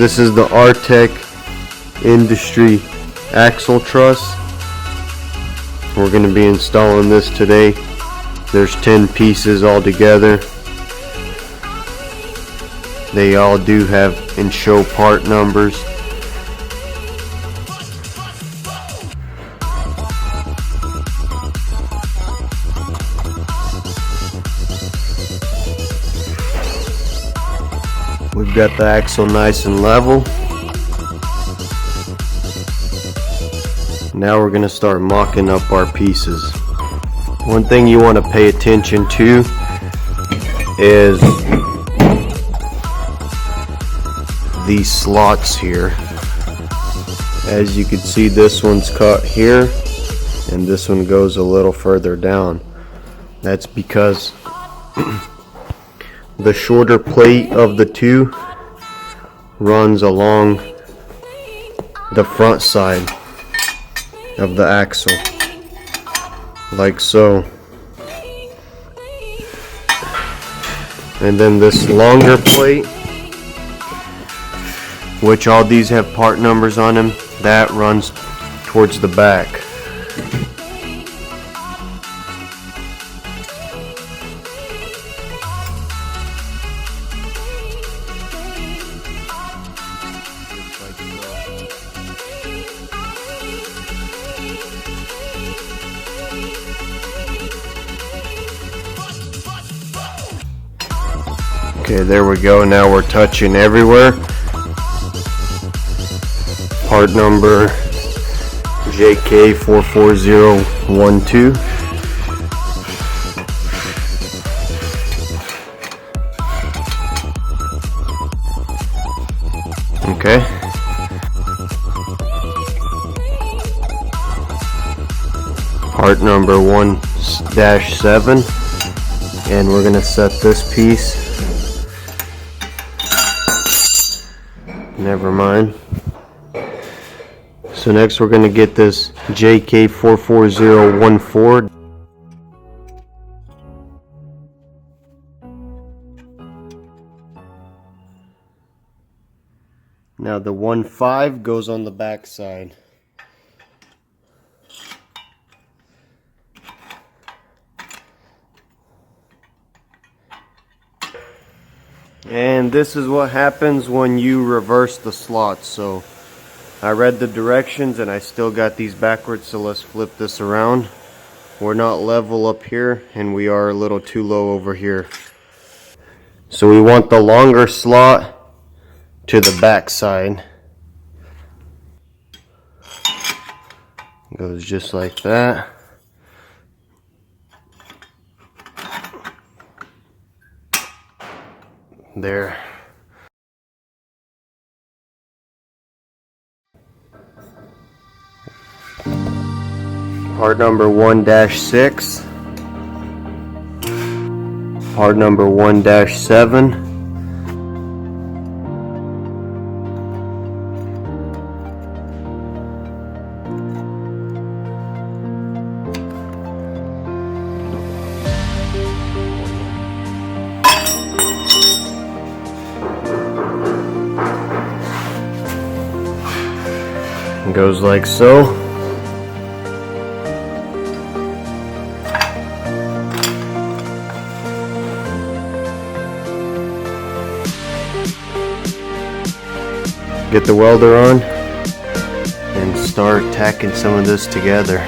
This is the Artec Industry axle truss. We're going to be installing this today. There's 10 pieces all together. They all do have and show part numbers. We've got the axle nice and level. Now we're going to start mocking up our pieces. One thing you want to pay attention to is these slots here. As you can see, this one's cut here and this one goes a little further down. That's because the shorter plate of the two runs along the front side of the axle, like so. And then this longer plate, which all these have part numbers on them, that runs towards the back. Okay, there we go. Now we're touching everywhere. Part number JK44012. Okay. Part number 1-7, and we're going to set this piece. Never mind. So next we're going to get this JK44014. Now the 1.5 goes on the back side. And this is what happens when you reverse the slots. So I read the directions and I still got these backwards, so let's flip this around. We're not level up here and we are a little too low over here. So we want the longer slot to the back side. Goes just like that. There. Part number 1-6. Part number 1-7. Goes like so. Get the welder on and start tacking some of this together.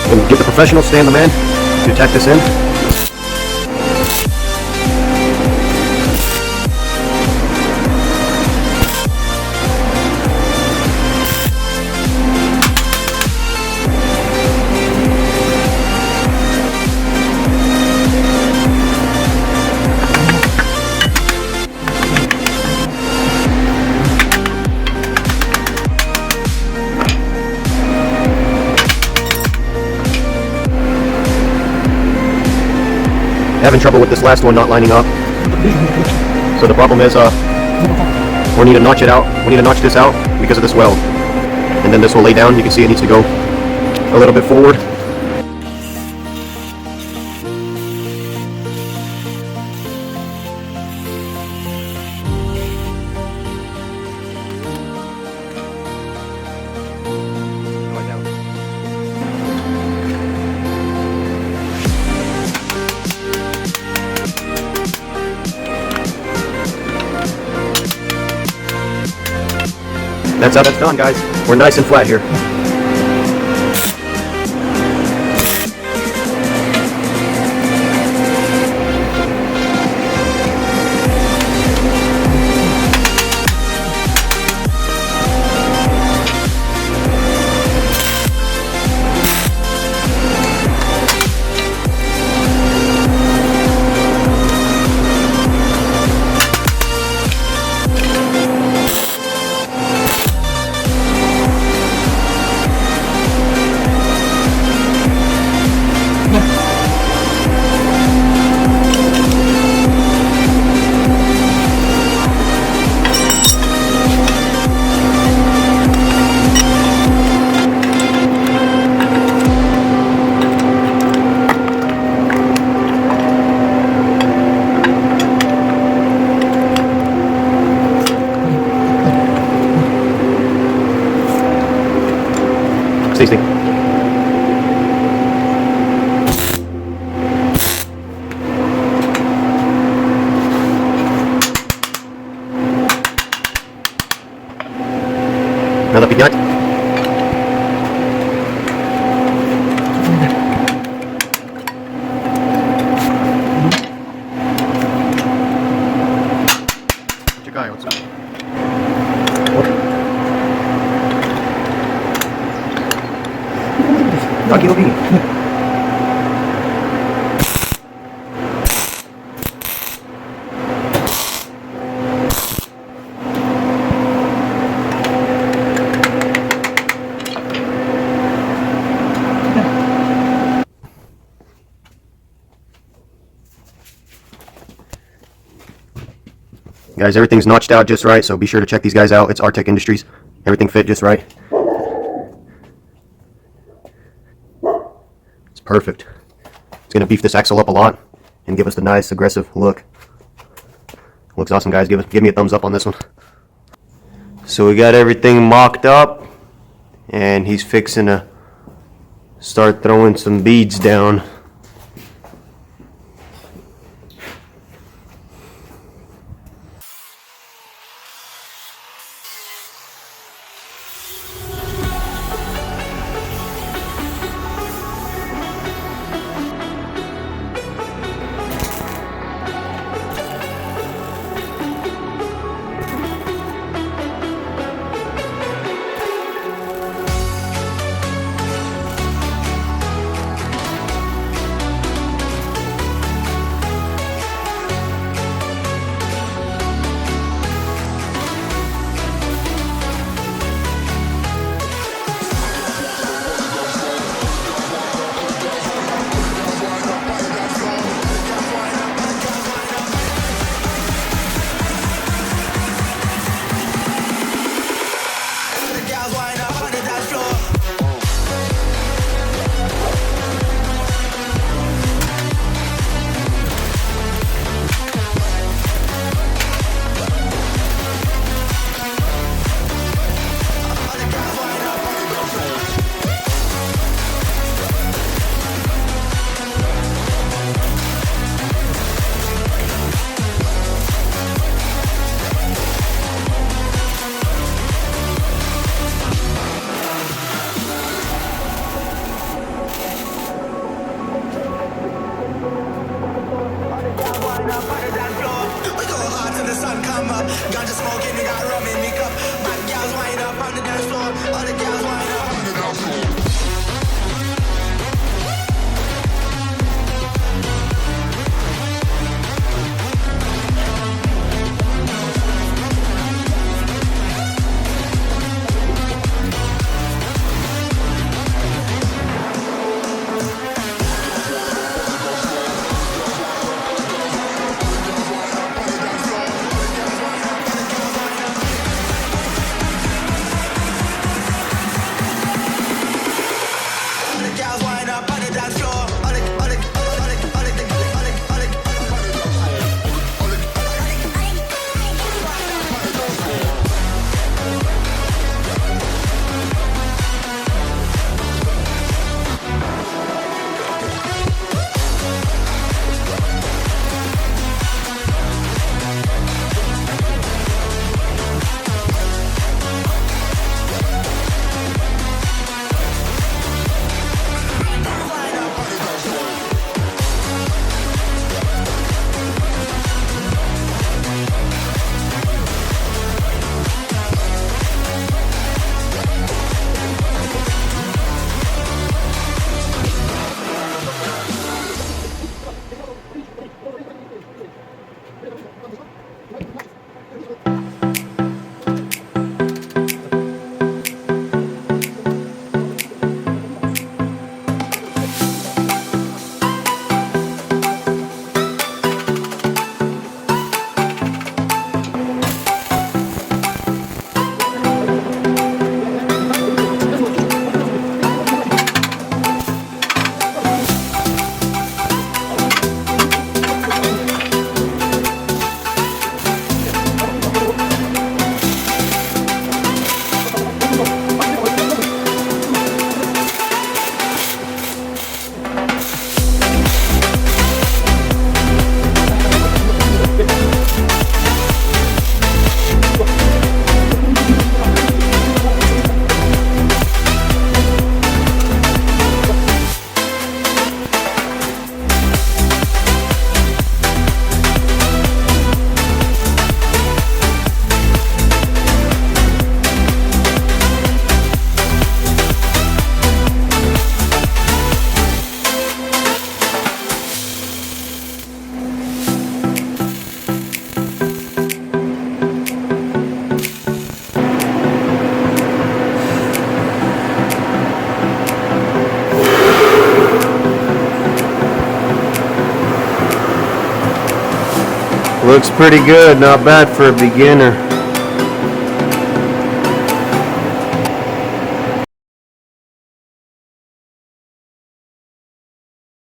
And get the professional stand the man to tack this in. Having trouble with this last one not lining up. So the problem is we need to notch it out. We need to notch this out because of this weld. And then this will lay down. You can see it needs to go a little bit forward. That's how that's done, guys. We're nice and flat here. Tasty. Nada pignat. Чекаю оце. Так і робіть. Guys, everything's notched out just right, so be sure to check these guys out. It's Artec Industries. Everything fit just right. It's perfect. It's going to beef this axle up a lot and give us the nice, aggressive look. Looks awesome, guys. Give me a thumbs up on this one. So we got everything mocked up, and he's fixing to start throwing some beads down. Looks pretty good, not bad for a beginner.